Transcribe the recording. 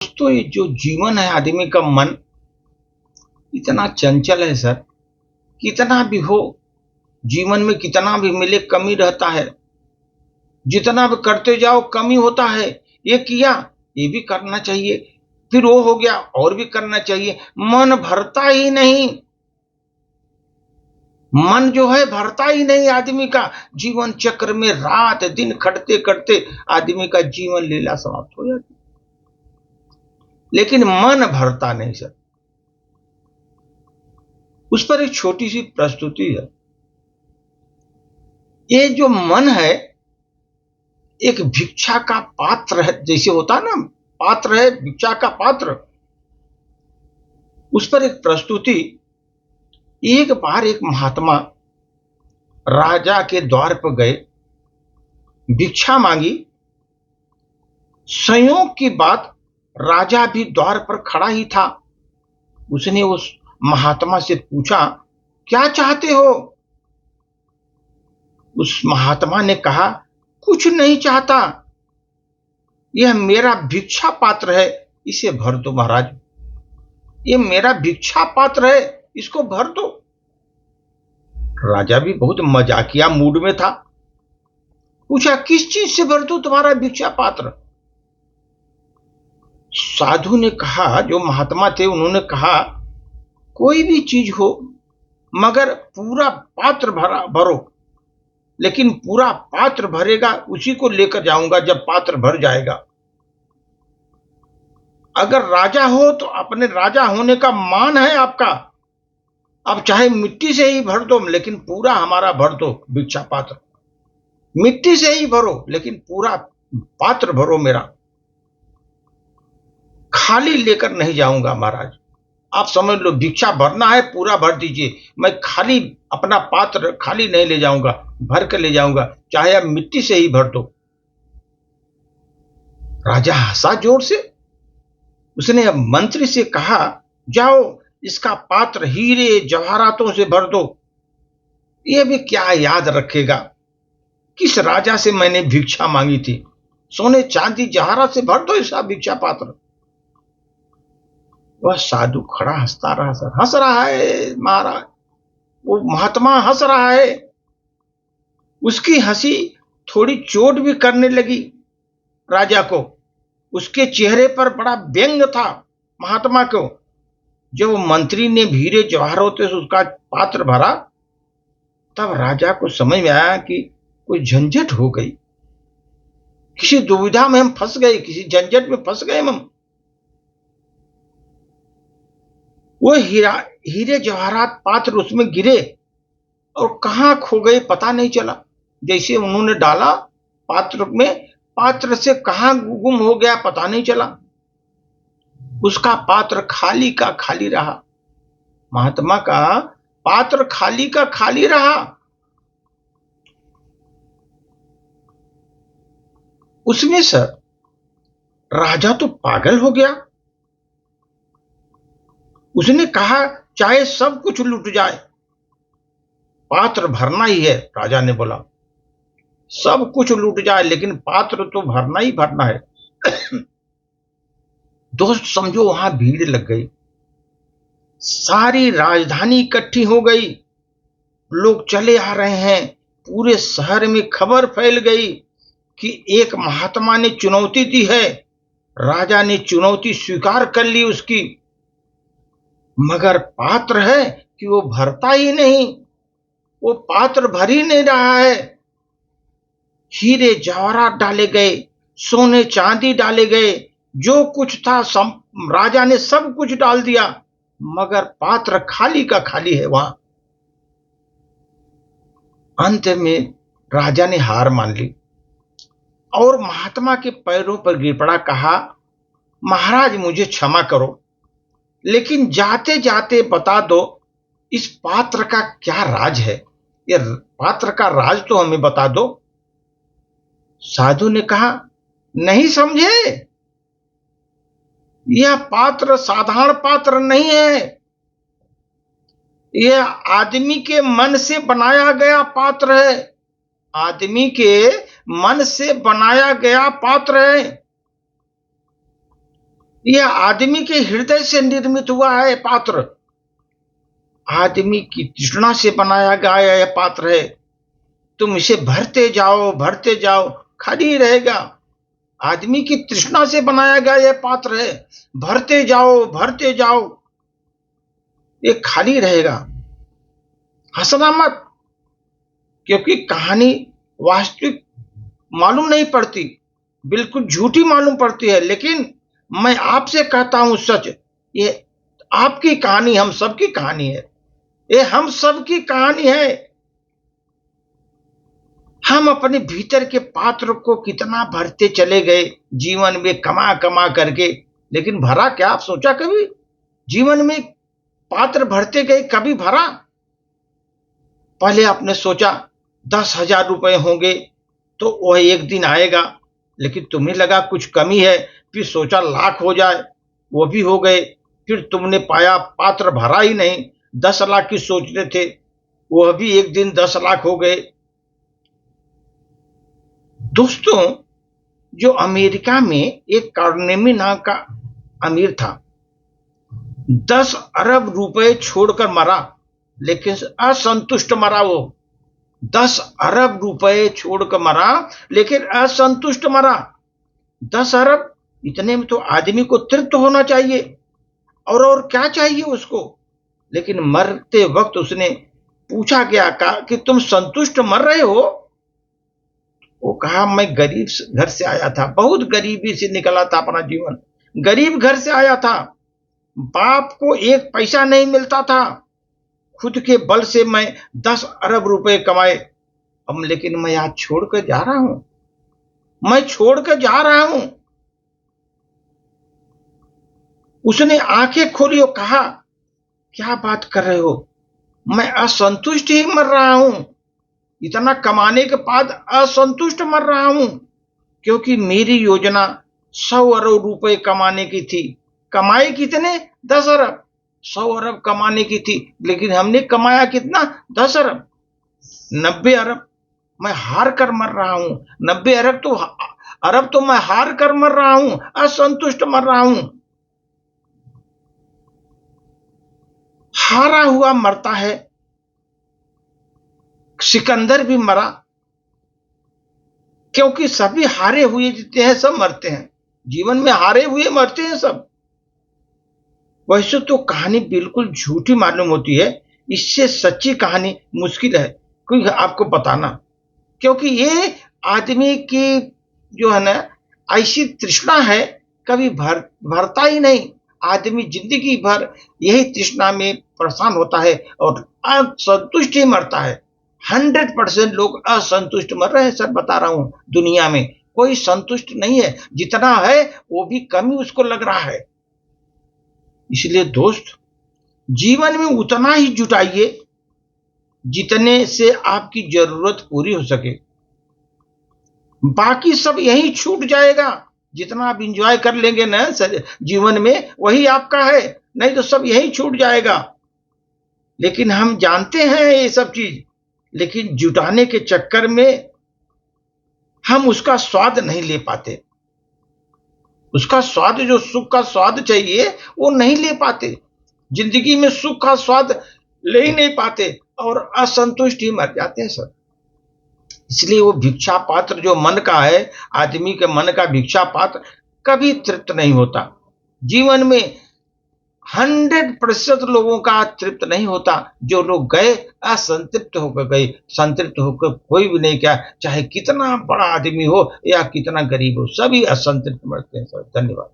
तो ये जो जीवन है आदमी का मन इतना चंचल है सर। कितना भी हो, जीवन में कितना भी मिले कमी रहता है। जितना भी करते जाओ कमी होता है। ये किया, ये भी करना चाहिए, फिर वो हो गया और भी करना चाहिए। मन भरता ही नहीं। मन जो है भरता ही नहीं आदमी का। जीवन चक्र में रात दिन खटते खटते आदमी का जीवन लीला समाप्त हो जाती, लेकिन मन भरता नहीं सर। उस पर एक छोटी सी प्रस्तुति है। ये जो मन है एक भिक्षा का पात्र है, जैसे होता है ना, पात्र है भिक्षा का पात्र। उस पर एक प्रस्तुति। एक बार एक महात्मा राजा के द्वार पर गए, भिक्षा मांगी। संयोग की बात, राजा भी द्वार पर खड़ा ही था। उसने उस महात्मा से पूछा, क्या चाहते हो? उस महात्मा ने कहा, कुछ नहीं चाहता, यह मेरा भिक्षा पात्र है, इसे भर दो महाराज। ये मेरा भिक्षा पात्र है, इसको भर दो। राजा भी बहुत मजाकिया मूड में था। पूछा, किस चीज से भर दो तुम्हारा भिक्षा पात्र? साधु ने कहा, जो महात्मा थे उन्होंने कहा, कोई भी चीज हो मगर पूरा पात्र भरो। लेकिन पूरा पात्र भरेगा उसी को लेकर जाऊंगा जब पात्र भर जाएगा। अगर राजा हो तो अपने राजा होने का मान है आपका। अब चाहे मिट्टी से ही भर दो, लेकिन पूरा हमारा भर दो भिक्षा पात्र। मिट्टी से ही भरो लेकिन पूरा पात्र भरो मेरा। खाली लेकर नहीं जाऊंगा महाराज। आप समझ लो, भिक्षा भरना है पूरा भर दीजिए, मैं खाली अपना पात्र खाली नहीं ले जाऊंगा, भर कर ले जाऊंगा, चाहे आप मिट्टी से ही भर दो। राजा हंसा जोर से। उसने अब मंत्री से कहा, जाओ इसका पात्र हीरे जवाहरातों से भर दो। ये भी क्या याद रखेगा किस राजा से मैंने भिक्षा मांगी थी। सोने चांदी जवाहरात से भर दो इसका भिक्षा पात्र। वह साधु खड़ा हंसता रहा सर। हंस रहा है महाराज, वो महात्मा हंस रहा है। उसकी हंसी थोड़ी चोट भी करने लगी राजा को। उसके चेहरे पर बड़ा व्यंग था महात्मा को। जब मंत्री ने हीरे जवाहरातों से उसका पात्र भरा, तब राजा को समझ में आया कि कोई झंझट हो गई, किसी दुविधा में हम फंस गए, किसी झंझट में फंस गए हम। वो हीरे जवाहरात पात्र उसमें गिरे और कहां खो गए पता नहीं चला। जैसे उन्होंने डाला पात्र में, पात्र से कहां गुम हो गया पता नहीं चला। उसका पात्र खाली का खाली रहा। महात्मा का पात्र खाली का खाली रहा। उसमें सर राजा तो पागल हो गया। उसने कहा, चाहे सब कुछ लूट जाए, पात्र भरना ही है। राजा ने बोला, सब कुछ लूट जाए लेकिन पात्र तो भरना ही भरना है। दोस्त समझो, वहां भीड़ लग गई। सारी राजधानी इकट्ठी हो गई। लोग चले आ रहे हैं। पूरे शहर में खबर फैल गई कि एक महात्मा ने चुनौती दी है। राजा ने चुनौती स्वीकार कर ली उसकी, मगर पात्र है कि वो भरता ही नहीं। वो पात्र भर ही नहीं रहा है। हीरे जवाहरात डाले गए, सोने चांदी डाले गए, जो कुछ था राजा ने सब कुछ डाल दिया, मगर पात्र खाली का खाली है वहां। अंत में राजा ने हार मान ली और महात्मा के पैरों पर गिर पड़ा। कहा, महाराज मुझे क्षमा करो, लेकिन जाते जाते बता दो इस पात्र का क्या राज है। ये पात्र का राज तो हमें बता दो। साधु ने कहा, नहीं समझे, यह पात्र साधारण पात्र नहीं है। यह आदमी के मन से बनाया गया पात्र है। आदमी के मन से बनाया गया पात्र है। यह आदमी के हृदय से निर्मित हुआ है पात्र, आदमी की तृष्णा से बनाया गया यह पात्र है। तुम इसे भरते जाओ, खाली रहेगा। आदमी की तृष्णा से बनाया गया यह पात्र है, भरते जाओ, ये खाली रहेगा। हंसना मत, क्योंकि कहानी वास्तविक मालूम नहीं पड़ती, बिल्कुल झूठी मालूम पड़ती है, लेकिन मैं आपसे कहता हूं सच, ये आपकी कहानी, हम सबकी कहानी है, ये हम सबकी कहानी है। हम अपने भीतर के पात्र को कितना भरते चले गए जीवन में, कमा कमा करके, लेकिन भरा क्या? आप सोचा कभी? जीवन में पात्र भरते गए, कभी भरा? पहले आपने सोचा 10,000 रुपए होंगे तो वह एक दिन आएगा, लेकिन तुम्हें लगा कुछ कमी है, फिर सोचा लाख हो जाए, वो भी हो गए, फिर तुमने पाया पात्र भरा ही नहीं, 10 लाख की सोचते थे, वह भी एक दिन 10 लाख हो गए। दोस्तों, जो अमेरिका में एक कार्नेगी नाम का अमीर था, 10 अरब रुपए छोड़कर मरा, लेकिन असंतुष्ट मरा। वो 10 अरब रुपए छोड़कर मरा, लेकिन असंतुष्ट मरा। 10 अरब, इतने में तो आदमी को तृप्त होना चाहिए, और क्या चाहिए उसको? लेकिन मरते वक्त उसने पूछा गया कि तुम संतुष्ट मर रहे हो? वो कहा, मैं गरीब घर से आया था, बहुत गरीबी से निकला था अपना जीवन, गरीब घर से आया था, बाप को एक पैसा नहीं मिलता था, खुद के बल से मैं 10 अरब रुपए कमाए, अब लेकिन मैं आज छोड़कर जा रहा हूं, मैं छोड़कर जा रहा हूं। उसने आंखें खोली और कहा, क्या बात कर रहे हो, मैं असंतुष्ट ही मर रहा हूं, इतना कमाने के बाद असंतुष्ट मर रहा हूं, क्योंकि मेरी योजना 100 अरब रुपए कमाने की थी। कमाए कितने? 10 अरब। 100 अरब कमाने की थी, लेकिन हमने कमाया कितना? 10 अरब। 90 अरब मैं हार कर मर रहा हूं, 90 अरब तो मैं हार कर मर रहा हूं, असंतुष्ट मर रहा हूं। हारा हुआ मरता है, सिकंदर भी मरा, क्योंकि सभी हारे हुए जितने हैं सब मरते हैं, जीवन में हारे हुए मरते हैं सब। वैसे तो कहानी बिल्कुल झूठी मालूम होती है, इससे सच्ची कहानी मुश्किल है कोई आपको बताना, क्योंकि ये आदमी की जो है ना ऐसी तृष्णा है, कभी भरता ही नहीं। आदमी जिंदगी भर यही तृष्णा में परेशान होता है और असंतुष्ट ही मरता है। 100% लोग असंतुष्ट मर रहे हैं सर, बता रहा हूं, दुनिया में कोई संतुष्ट नहीं है, जितना है वो भी कमी उसको लग रहा है। इसलिए दोस्त, जीवन में उतना ही जुटाइए जितने से आपकी जरूरत पूरी हो सके, बाकी सब यही छूट जाएगा। जितना आप इंजॉय कर लेंगे ना जीवन में, वही आपका है, नहीं तो सब यही छूट जाएगा। लेकिन हम जानते हैं ये सब चीज, लेकिन जुटाने के चक्कर में हम उसका स्वाद नहीं ले पाते, उसका स्वाद, जो सुख का स्वाद चाहिए वो नहीं ले पाते, जिंदगी में सुख का स्वाद ले ही नहीं पाते और असंतुष्ट ही मर जाते हैं सब। इसलिए वो भिक्षा पात्र जो मन का है, आदमी के मन का भिक्षा पात्र कभी तृप्त नहीं होता। जीवन में 100% लोगों का तृप्त नहीं होता। जो लोग गए असंतृप्त होकर गए, संतृप्त होकर कोई भी नहीं गया, चाहे कितना बड़ा आदमी हो या कितना गरीब हो, सभी असंतृप्त मरते हैं सर। धन्यवाद।